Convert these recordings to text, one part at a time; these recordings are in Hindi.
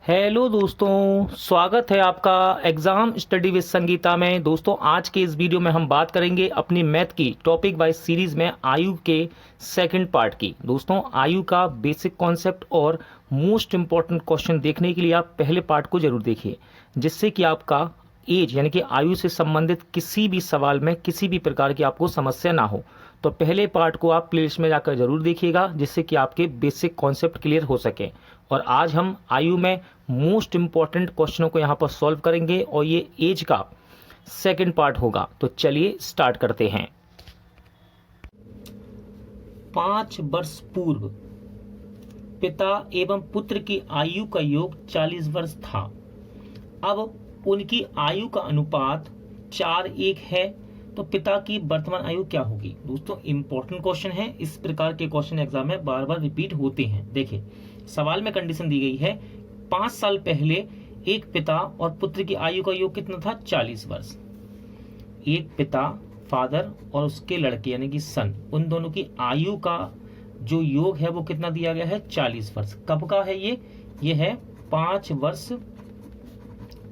हेलो दोस्तों, स्वागत है आपका एग्ज़ाम स्टडी विद संगीता में। दोस्तों, आज के इस वीडियो में हम बात करेंगे अपनी मैथ की टॉपिक वाइज सीरीज़ में आयु के सेकंड पार्ट की। दोस्तों, आयु का बेसिक कॉन्सेप्ट और मोस्ट इम्पॉर्टेंट क्वेश्चन देखने के लिए आप पहले पार्ट को जरूर देखिए, जिससे कि आपका एज यानी कि आयु से संबंधित किसी भी सवाल में किसी भी प्रकार की आपको समस्या ना हो। तो पहले पार्ट को आप प्लेलिस्ट में जाकर जरूर देखिएगा, जिससे कि आपके बेसिक कॉन्सेप्ट क्लियर हो सके। और आज हम आयु में मोस्ट इम्पॉर्टेंट क्वेश्चनों को यहाँ पर सॉल्व करेंगे और ये एज का सेकंड पार्ट होगा। तो चलिए स्टार्ट करते हैं। 5 वर्ष पूर्व पिता एवं पुत्र की आयु का योग 40 वर्ष था। अब उनकी आयु का अनुपात 4:1 है, तो पिता की वर्तमान आयु क्या होगी। दोस्तों, इंपॉर्टेंट क्वेश्चन है। इस प्रकार के क्वेश्चन एग्जाम में बार बार रिपीट होते हैं। देखिए, सवाल में कंडीशन दी गई है 5 साल पहले एक पिता और पुत्र की आयु का योग कितना था, 40 वर्ष। एक पिता फादर और उसके लड़के यानी कि सन, उन दोनों की आयु का जो योग है वो कितना दिया गया है, 40 वर्ष। कब का है ये है 5 वर्ष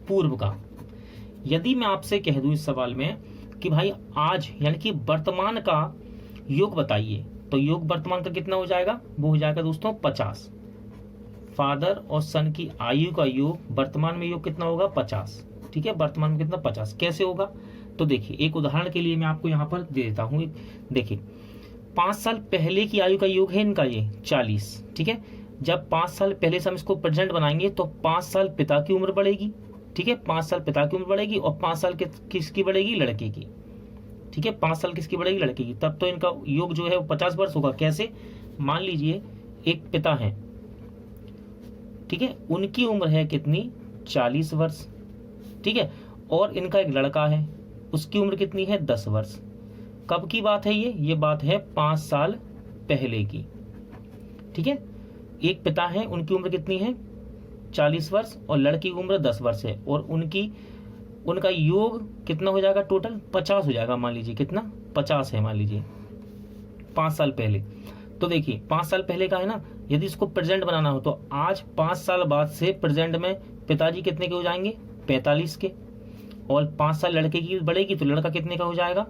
पूर्व का। यदि मैं आपसे कह दूं इस सवाल में कि भाई आज यानी कि वर्तमान का योग बताइए, तो योग वर्तमान का कितना हो जाएगा, वो हो जाएगा दोस्तों 50। फादर और सन की आयु का योग वर्तमान में योग कितना होगा, 50। ठीक है, वर्तमान में कितना, 50। कैसे होगा, तो देखिए एक उदाहरण के लिए मैं आपको यहाँ पर दे देता हूँ। देखिए 5 साल पहले की आयु का योग है इनका ये 40। ठीक है, जब 5 साल पहले से हम इसको प्रेजेंट बनाएंगे तो 5 साल पिता की उम्र बढ़ेगी। ठीक है, 5 साल पिता की उम्र बढ़ेगी और 5 साल किसकी बढ़ेगी, लड़के की। ठीक है, 5 साल किसकी बढ़ेगी, लड़के की। तब तो इनका योग जो है वो 50 वर्ष होगा। कैसे, मान लीजिए एक पिता है, ठीक है, उनकी उम्र है कितनी, 40 वर्ष। ठीक है, और इनका एक लड़का है, उसकी उम्र कितनी है, 10 वर्ष। कब की बात है ये बात है 5 साल पहले की। ठीक है, एक पिता है, उनकी उम्र कितनी है, 40 वर्ष और लड़की की उम्र 10 वर्ष है, और उनका योग कितना हो जाएगा, टोटल 50 हो जाएगा। मान लीजिए कितना, 50 है मान लीजिए 5 साल पहले। तो देखिए 5 साल पहले का है ना, यदि इसको प्रेजेंट बनाना हो तो आज 5 साल बाद से प्रेजेंट में पिताजी कितने के हो जाएंगे, 45 के, और 5 साल लड़के की बढ़ेगी तो लड़का कितने का हो जाएगा,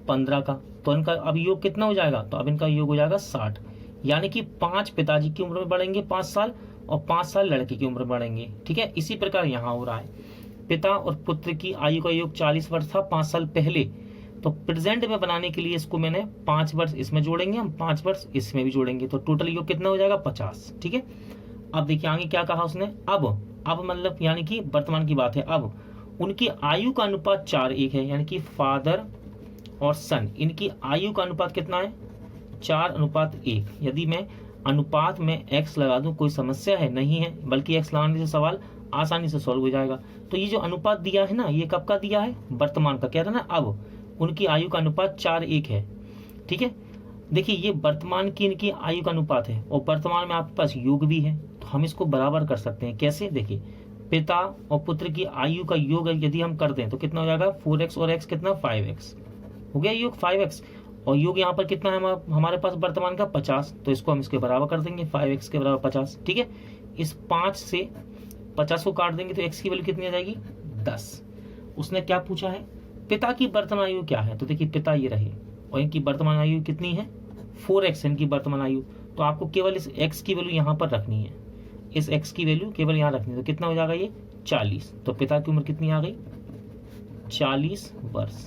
15 का। तो इनका अब योग कितना हो जाएगा, तो अब इनका योग हो जाएगा 60। यानी कि 5 पिताजी की उम्र में बढ़ेंगे 5 साल और 5 साल लड़के की उम्र बढ़ेंगे। ठीक है, इसी प्रकार यहाँ हो रहा है, पिता और पुत्र की आयु का योग 40 वर्ष था 5 साल पहले। तो प्रेजेंट में बनाने के लिए इसको मैंने 5 वर्ष इसमें जोड़ेंगे, हम 5 वर्ष इसमें भी जोड़ेंगे, तो टोटल योग कितना हो जाएगा, 50। ठीक है, अब देखिए आगे क्या कहा उसने, अब मतलब यानी कि वर्तमान की बात है। अब उनकी आयु का अनुपात 4:1 है, यानी कि फादर और सन, इनकी आयु का अनुपात कितना है, 4:1। यदि मैं अनुपात में x लगा दूं कोई समस्या है, नहीं है, बल्कि x लगाने से सवाल आसानी से सॉल्व हो जाएगा। तो ये जो अनुपात दिया है ना, ये कब का दिया है, वर्तमान का। क्या था ना, अब उनकी आयु का अनुपात 4:1 है। ठीक है, देखिए ये वर्तमान की इनकी आयु का अनुपात है और वर्तमान में आपके पास योग भी है, तो हम इसको बराबर कर सकते हैं। कैसे, देखिए पिता और पुत्र की आयु का योग यदि हम कर दें तो कितना हो जाएगा, 4x और x कितना, 5x हो गया योग 5x, और योग यहाँ पर कितना है हमारे पास वर्तमान का 50, तो इसको हम इसके बराबर कर देंगे, 5x के बराबर 50। ठीक है, इस 5 से 50 को काट देंगे तो x की वैल्यू कितनी आ जाएगी, 10। उसने क्या पूछा है, पिता की वर्तमान आयु क्या है, तो देखिए पिता ये रहे और इनकी वर्तमान आयु कितनी है, 4x इनकी वर्तमान आयु। तो आपको केवल इस x की वैल्यू यहाँ पर रखनी है, इस x की वैल्यू केवल यहाँ रखनी है, तो कितना हो जाएगा ये 40। तो पिता की उम्र कितनी आ गई, 40 वर्ष।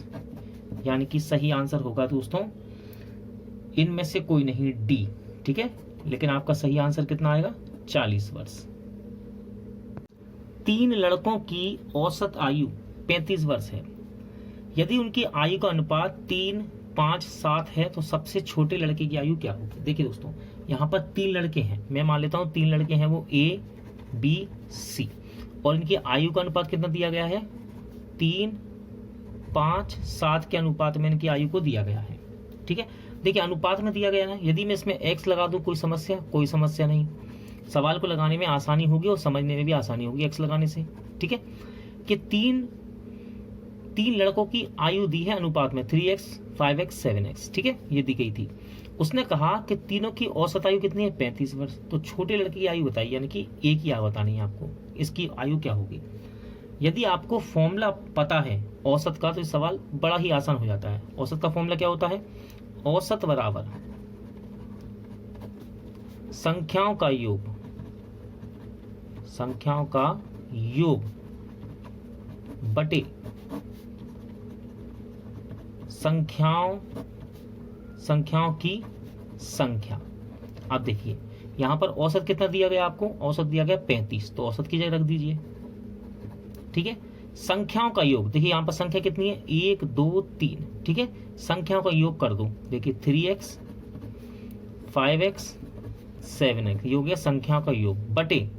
यानी कि सही आंसर होगा दोस्तों इनमें से कोई नहीं, डी। ठीक है, लेकिन आपका सही आंसर कितना आएगा, 40 वर्ष। 3 लड़कों की औसत आयु 35 वर्ष है। यदि उनकी आयु का अनुपात 3, 5, 7 है तो सबसे छोटे लड़के की आयु क्या होगी। देखिए दोस्तों, यहाँ पर 3 लड़के हैं, मैं मान लेता हूँ 3 लड़के हैं, वो A, B, C, और इनकी आयु का अनुपात कितना दिया गया है, 3, 5, 7 के अनुपात में इनकी आयु को दिया गया है। ठीक है, देखिए अनुपात में दिया गया है, यदि मैं इसमें x लगा दूं कोई समस्या नहीं, सवाल को लगाने में आसानी होगी और समझने में भी आसानी होगी x लगाने से। ठीक है, कि 3 3 लड़कों की आयु दी है अनुपात में 3x 5x 7x, ठीक है, ये दी गई थी। उसने कहा कि तीनों की औसत आयु कितनी है 35 वर्ष। तो छोटे लड़के की आयु बताइए, यानी कि एक ही आयु बतानी है आपको, इसकी आयु क्या होगी। यदि आपको फॉर्मूला पता है औसत का तो ये सवाल बड़ा ही आसान हो जाता है। औसत का फॉर्मूला क्या होता है, औसत बराबर संख्याओं का योग, संख्याओं का योग बटे संख्याओं की संख्या। अब देखिए यहां पर औसत कितना दिया गया आपको, औसत दिया गया 35, तो औसत की जगह रख दीजिए, ठीक है। संख्याओं का योग, देखिए यहां पर संख्या कितनी है 1 2 3, ठीक है, संख्याओं का योग कर दो, देखिए 3x 5x 7x, ये हो गया संख्याओं का योग बटे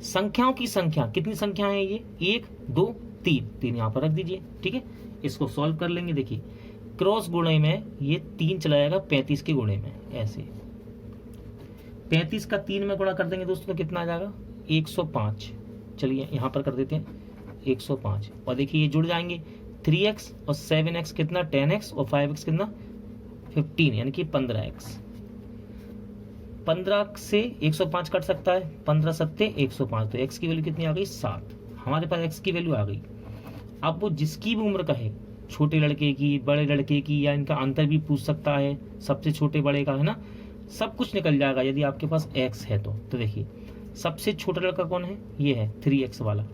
संख्याओं की संख्या। कितनी संख्या है ये 1 2 3, 3 यहां पर रख दीजिए, ठीक है। इसको सॉल्व कर लेंगे, देखिए क्रॉस गुणे में ये 3 चला जाएगा 35 के गुणे में, ऐसे 35 का 3 में गुणा कर देंगे दोस्तों तो कितना आ जाएगा 105। चलिए यहां पर कर देते हैं 105, और देखिए ये जुड़ जाएंगे 3x और 7x कितना 10x और 5x कितना 15, यानी कि 15x। 15 से 105 कट सकता है, 15 सत्ते 105, तो x की वैल्यू कितनी आ गई 7। हमारे पास x की वैल्यू आ गई। अब वो जिसकी भी उम्र का है, छोटे लड़के की, बड़े लड़के की, या इनका अंतर भी पूछ सकता है, सबसे छोटे बड़े का, है ना, सब कुछ निकल जाएगा यदि आपके पास x है तो। देखिए सबसे छोटा लड़का कौन है, ये है 3x वाला,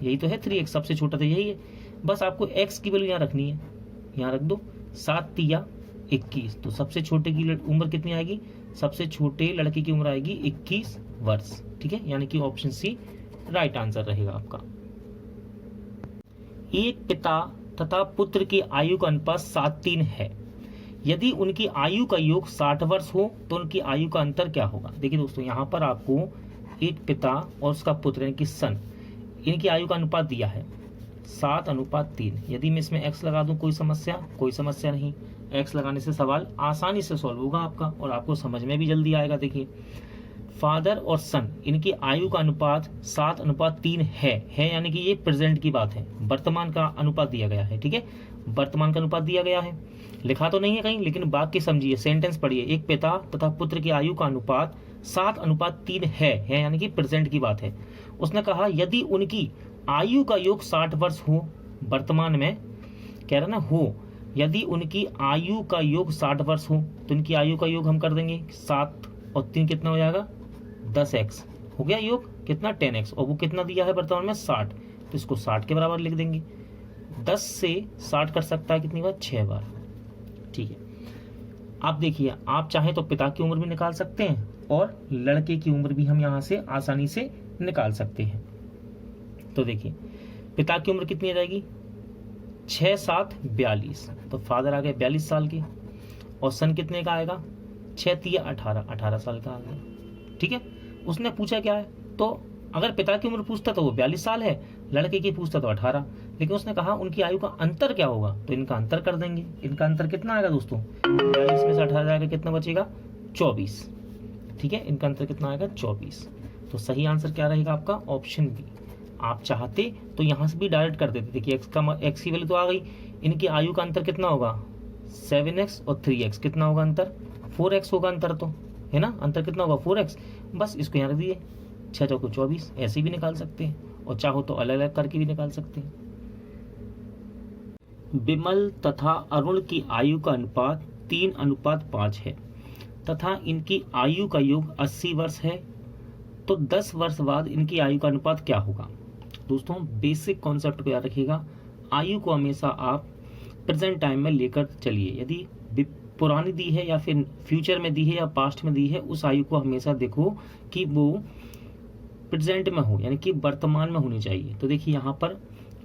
यही तो है 3x, सबसे छोटा तो यही है। बस आपको x की वैल्यू यहाँ रखनी है, यहाँ रख दो 7 तिया 21, तो सबसे छोटे की उम्र कितनी आएगी, सबसे छोटे लड़के की उम्र आएगी 21 वर्ष, ठीक है, यानी कि ऑप्शन सी राइट आंसर रहेगा आपका। एक पिता तथा पुत्र की आयु का अनुपात 7:3 है। यदि उनकी आयु का योग 60 वर्ष हो तो उनकी आयु का अंतर क्या होगा। देखिए दोस्तों यहाँ पर आपको एक पिता और उसका पुत्र यानी कि सन, इनकी आयु का अनुपात दिया है 7:3। यदि मैं इसमें x लगा दूं कोई समस्या नहीं। x लगाने से सवाल आसानी से सॉल्व होगा आपका और आपको समझ में भी जल्दी आएगा। देखिए फादर और सन, इनकी आयु का अनुपात 7:3 है, यानी कि ये प्रेजेंट की बात है, वर्तमान का अनुपात दिया गया है, ठीक है, वर्तमान का अनुपात दिया गया है, लिखा तो नहीं है कहीं, लेकिन वाक्य समझिए, सेंटेंस पढ़िए। एक पिता तथा पुत्र की आयु का अनुपात 7:3 है, यानी कि प्रेजेंट की बात है। उसने कहा यदि उनकी आयु का योग 60 वर्ष हो, वर्तमान में कह रहा ना हो, यदि उनकी आयु का योग 60 वर्ष हो तो इनकी आयु का योग हम कर देंगे 7 और 3 कितना हो जाएगा 10x, हो गया योग कितना 10x, और वो कितना दिया है वर्तमान में 60, तो इसको 60 के बराबर लिख देंगे। 10 से 60 कर सकता है कितनी बार 6 बार, ठीक है। आप देखिए आप चाहें तो पिता की उम्र भी निकाल सकते हैं और लड़के की उम्र भी हम यहाँ से आसानी से निकाल सकते हैं। तो देखिए पिता की उम्र कितनी आ जाएगी 6 7 42, तो फादर आ गए 42 साल के, और सन कितने का आएगा 6 3 18 साल का आ गया, ठीक है। उसने पूछा क्या है, तो अगर पिता की उम्र पूछता तो वो 42 साल है, लड़के की पूछता तो 18, लेकिन उसने कहा उनकी आयु का अंतर क्या होगा, तो इनका अंतर कर देंगे। इनका अंतर कितना आएगा दोस्तों 42 में से 18 जाएगा कितना बचेगा 24, ठीक है, इनका अंतर कितना आएगा 24। तो सही आंसर क्या रहेगा आपका ऑप्शन बी। आप चाहते तो यहाँ से भी डायरेक्ट कर देते, देखिए x की वैल्यू तो आ गई, इनकी आयु का अंतर कितना होगा 7x और 3x, कितना होगा अंतर 4x होगा अंतर, तो है ना, अंतर कितना होगा 4x, बस इसको यहाँ रख दिए 6 चौको 24, ऐसे भी निकाल सकते हैं, और चाहो तो अलग अलग करके भी निकाल सकते हैं। विमल तथा अरुण की आयु का अनुपात 3:5 है तथा इनकी आयु का योग 80 वर्ष है, तो 10 वर्ष बाद इनकी आयु का अनुपात क्या होगा। दोस्तों बेसिक कॉन्सेप्ट को याद रखिएगा, आयु को हमेशा आप प्रेजेंट टाइम में लेकर चलिए। यदि पुरानी दी है या फिर फ्यूचर में दी है या पास्ट में दी है, उस आयु को हमेशा देखो कि वो प्रेजेंट में हो, यानी कि वर्तमान में होनी चाहिए। तो देखिए यहाँ पर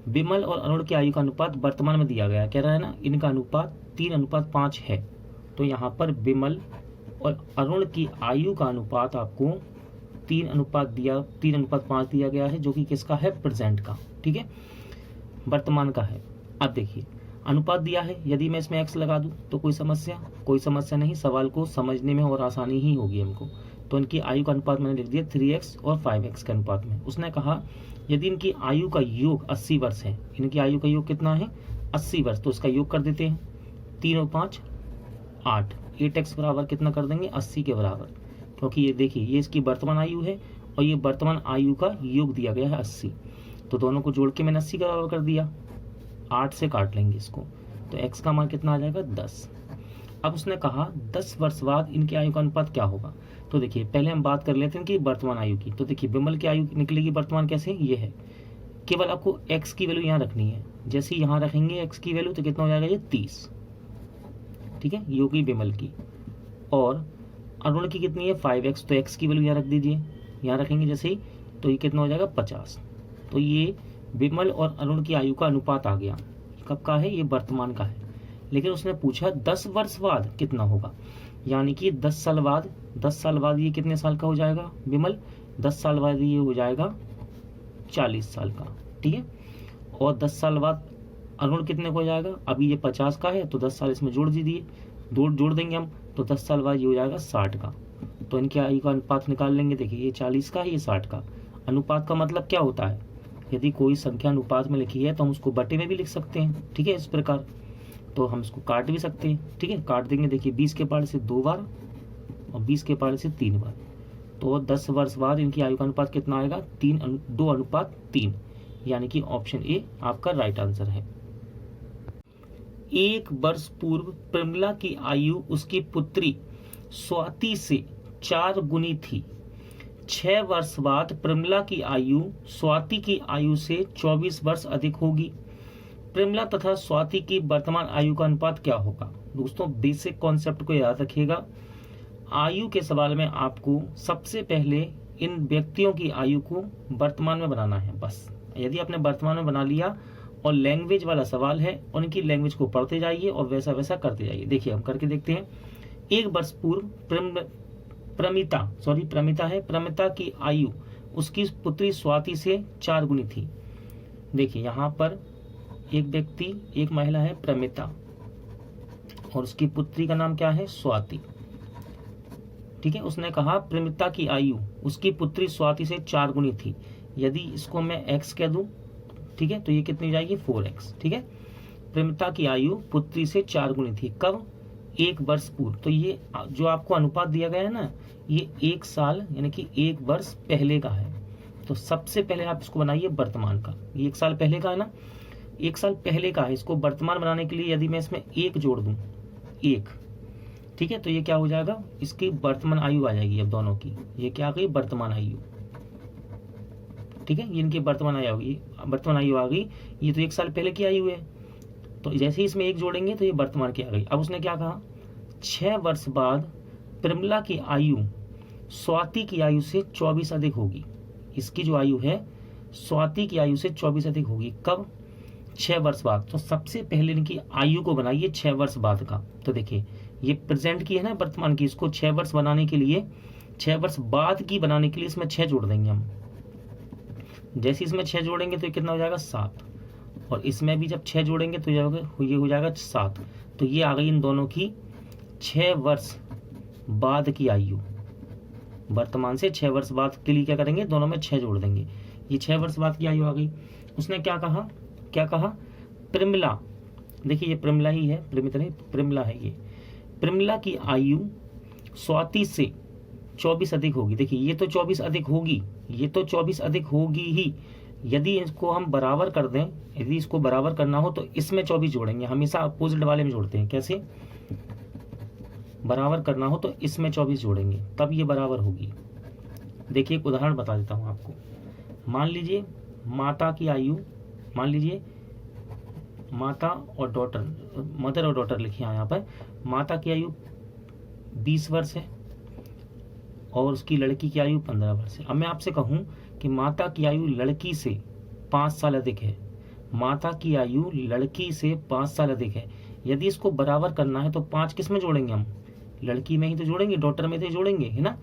विमल और अरुण की आयु का अनुपात वर्तमान में दिया गया है, कह रहा है ना इनका अनुपात 3:5 है, तो यहाँ पर विमल और अरुण की आयु का अनुपात आपको 3:5 दिया गया है, जो कि किसका है प्रेजेंट का, ठीक है, वर्तमान का है। अब देखिए अनुपात दिया है, यदि मैं इसमें x लगा दूं तो कोई समस्या नहीं, सवाल को समझने में और आसानी ही होगी हमको। तो इनकी आयु का अनुपात मैंने लिख दिया 3x और 5x के अनुपात में। उसने कहा यदि इनकी आयु का योग 80 वर्ष है, इनकी आयु का योग कितना है 80 वर्ष, तो इसका योग कर देते हैं 3 और 5 8, 8x बराबर कितना कर देंगे 80 के बराबर, क्योंकि ये देखिए ये इसकी वर्तमान आयु है और ये वर्तमान आयु का योग दिया गया है 80, तो दोनों को जोड़ के मैंने 80 के बराबर कर दिया। 8 से काट लेंगे इसको, तो x का मान कितना आ जाएगा 10। अब उसने कहा 10 वर्ष बाद इनकी आयु का अनुपात क्या होगा। तो देखिए पहले हम बात कर लेते हैं कि वर्तमान आयु की। तो देखिए विमल की आयु निकलेगी वर्तमान कैसे, ये है, केवल आपको x की वैल्यू यहाँ रखनी है। जैसे ही यहाँ रखेंगे x की वैल्यू तो कितना हो जाएगा ये 30, ठीक है, ये होगी विमल की। और अरुण की कितनी है 5x, तो x की वैल्यू यहाँ रख दीजिए, यहाँ रखेंगे जैसे ही, तो ये कितना हो जाएगा 50। तो ये विमल और अरुण की आयु का अनुपात आ गया। कब का है, ये वर्तमान का है। लेकिन उसने पूछा 10 वर्ष बाद कितना होगा, यानी कि 10 साल बाद, 10 साल बाद ये कितने साल का हो जाएगा विमल, 10 साल बाद ये हो जाएगा 40 साल का, ठीक है। और 10 साल बाद अरुण कितने को हो जाएगा, अभी ये 50 का है तो 10 साल इसमें जोड़ दीजिए, जोड़ देंगे हम, तो 10 साल बाद ये हो जाएगा 60 का। तो इनके आयु का अनुपात निकाल लेंगे। देखिए ये 40 का है, ये 60 का। अनुपात का मतलब क्या होता है, यदि कोई संख्या अनुपात में लिखी है तो हम उसको बटे में भी लिख सकते हैं, ठीक है, इस प्रकार। तो हम इसको काट भी सकते हैं, ठीक है, काट देंगे। देखिए 20 के पहाड़े से 2 बार और 20 के पहाड़े से 3 बार, तो 10 वर्ष बाद इनकी आयु का अनुपात कितना आएगा 2:3, यानी कि ऑप्शन ए आपका राइट आंसर है। 1 वर्ष पूर्व प्रमिला की आयु उसकी पुत्री स्वाति से 4 गुनी थी। 6 वर्ष बाद प्रमिला की आयु स्वाति की आयु से 24 वर्ष अधिक होगी। प्रमिला तथा स्वाति की वर्तमान आयु का अनुपात क्या होगा। दोस्तों बेसिक कॉन्सेप्ट को याद रखिएगा। आयु के सवाल में आपको सबसे पहले इन व्यक्तियों की आयु को वर्तमान में बनाना है बस। यदि आपने वर्तमान में बना लिया और लैंग्वेज वाला सवाल है, उनकी लैंग्वेज को पढ़ते जाइए और वैसा वैसा करते जाइए। देखिए हम करके देखते हैं। 1 वर्ष पूर्व प्रमिता की आयु उसकी पुत्री स्वाति से 4 गुनी थी। देखिए यहाँ पर एक व्यक्ति, एक महिला है प्रमिता और उसकी पुत्री का नाम क्या है स्वाति, ठीक है। उसने कहा प्रमिता की आयु उसकी पुत्री स्वाति से 4 गुनी थी। यदि इसको मैं x कह दूं, ठीक है, तो ये कितनी जाएगी 4x, ठीक है। प्रमिता की आयु पुत्री से 4 गुनी थी, कब 1 वर्ष पूर्व। तो ये जो आपको अनुपात दिया गया है ना, ये 1 साल यानी कि 1 वर्ष पहले का है। तो सबसे पहले आप इसको बनाइए वर्तमान का। ये 1 साल पहले का है ना, 1 साल पहले का है। इसको वर्तमान बनाने के लिए यदि मैं इसमें 1 जोड़ दूं, 1, ठीक है, तो ये क्या हो जाएगा, इसकी वर्तमान आयु आ जाएगी। अब दोनों की ये क्या आ गई वर्तमान आयु, ठीक है, ये इनकी वर्तमान आयु होगी, वर्तमान आयु आ गई। ये तो 1 साल पहले की आयु है, तो जैसे ही इसमें 1 जोड़ेंगे तो ये वर्तमान की आ गई। अब उसने क्या कहा 6 वर्ष बाद प्रमिला की आयु स्वाति की आयु से 24 अधिक होगी। इसकी जो आयु है स्वाति की आयु से 24 अधिक होगी, कब 6 वर्ष बाद। तो सबसे पहले इनकी आयु को बनाइए 6 वर्ष बाद का। तो देखिए ये प्रेजेंट की है ना वर्तमान की, इसको 6 वर्ष बनाने के लिए, 6 वर्ष बाद की बनाने के लिए इसमें 6 जोड़ देंगे हम। जैसे इसमें 6 जोड़ेंगे तो ये कितना हो जाएगा 7, और इसमें भी जब 6 जोड़ेंगे तो ये हो जाएगा 7। तो ये आ गई इन दोनों की 6 वर्ष बाद की आयु। वर्तमान से 6 वर्ष बाद के लिए क्या करेंगे, दोनों में 6 जोड़ देंगे। ये 6 वर्ष बाद की आयु आ गई। उसने क्या कहा प्रमिला, देखिए ये प्रमिला ही है, प्रमिता नहीं, प्रमिला है ये। प्रमिला की आयु स्वाति से 24 अधिक होगी। देखिए ये तो 24 अधिक होगी, ये तो 24 अधिक होगी ही। यदि इसको हम बराबर कर दें, यदि इसको बराबर करना हो तो इसमें 24 जोड़ेंगे। हमेशा अपोजिट वाले में जोड़ते हैं। कैसे बराबर करना हो तो इसमें 24 जोड़ेंगे, तब ये बराबर होगी। देखिए एक उदाहरण बता देता हूं आपको। मान लीजिए माता की आयु, मान लीजिए माता और डॉटर, मदर और डॉटर लिखिए यहाँ पर। माता की आयु 20 वर्ष है और उसकी लड़की की आयु 15 वर्ष है। अब मैं आपसे कहूं कि माता की आयु लड़की से 5 साल अधिक है, माता की आयु लड़की से 5 साल अधिक है। यदि इसको बराबर करना है तो 5 किस में जोड़ेंगे हम, लड़की में ही तो जोड़ेंगे, डॉटर में तो जोड़ेंगे, है ना।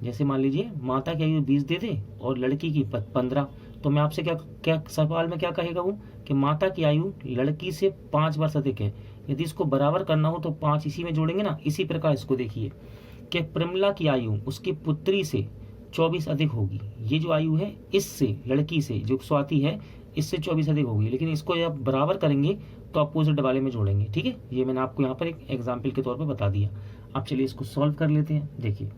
जैसे मान लीजिए माता की आयु 20 दे दे और लड़की की 15, तो मैं आपसे क्या सवाल में क्या कहेगा वो कि माता की आयु लड़की से 5 वर्ष अधिक है। यदि इसको बराबर करना हो तो 5 इसी में जोड़ेंगे ना। इसी प्रकार इसको देखिए कि प्रमिला की आयु उसकी पुत्री से 24 अधिक होगी। ये जो आयु है इससे, लड़की से जो स्वाति है, इससे 24 अधिक होगी, लेकिन इसको जब बराबर करेंगे तो अपोजिट वाले में जोड़ेंगे। ठीक है, ये मैंने आपको यहाँ पर एक एग्जाम्पल के तौर पर बता दिया। अब चलिए इसको सॉल्व कर लेते हैं। देखिए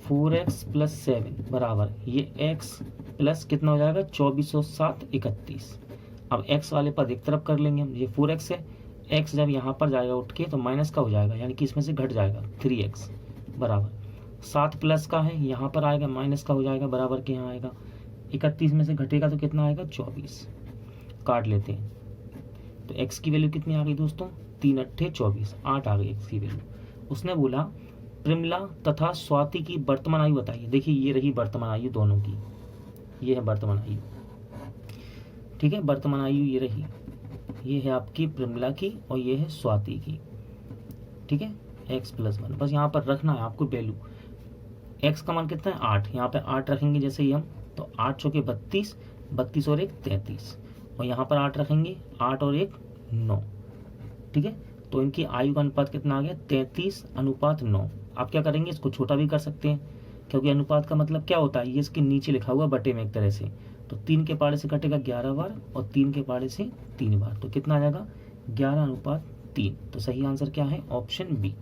4x + 7 बराबर ये x प्लस कितना हो जाएगा 2407 31। अब x वाले पद एक तरफ कर लेंगे हम। ये 4x है, x जब यहाँ पर जाएगा उठ के तो माइनस का हो जाएगा, यानी कि इसमें से घट जाएगा 3x बराबर 7 प्लस का है, यहाँ पर आएगा माइनस का हो जाएगा, बराबर के यहाँ आएगा 31 में से घटेगा तो कितना आएगा 24। काट लेते हैं तो x की वैल्यू कितनी आ गई दोस्तों 3 × 8 = 24, 8 आ गई x की वैल्यू। उसने बोला प्रमिला तथा स्वाति की वर्तमान आयु बताइए। देखिए ये रही वर्तमान आयु दोनों की, ये है वर्तमान आयु। ठीक है, वर्तमान आयु ये रही, ये है आपकी प्रमिला की और ये है स्वाति की। ठीक है, x + 1 बस यहाँ पर रखना है आपको वैल्यू। x का मान कितना है 8, यहाँ पे 8 रखेंगे जैसे ही हम, तो 8 × 32, 32 और 1 33, और यहाँ पर 8 रखेंगे, 8 और 1 9। ठीक है, तो इनकी आयु का अनुपात कितना आ गया 33:9। आप क्या करेंगे, इसको छोटा भी कर सकते हैं, क्योंकि अनुपात का मतलब क्या होता है, ये इसके नीचे लिखा हुआ बटे में एक तरह से। तो 3 के पाड़े से कटेगा 11 बार और 3 के पाड़े से 3 बार, तो कितना आ जाएगा 11:3। तो सही आंसर क्या है ऑप्शन बी।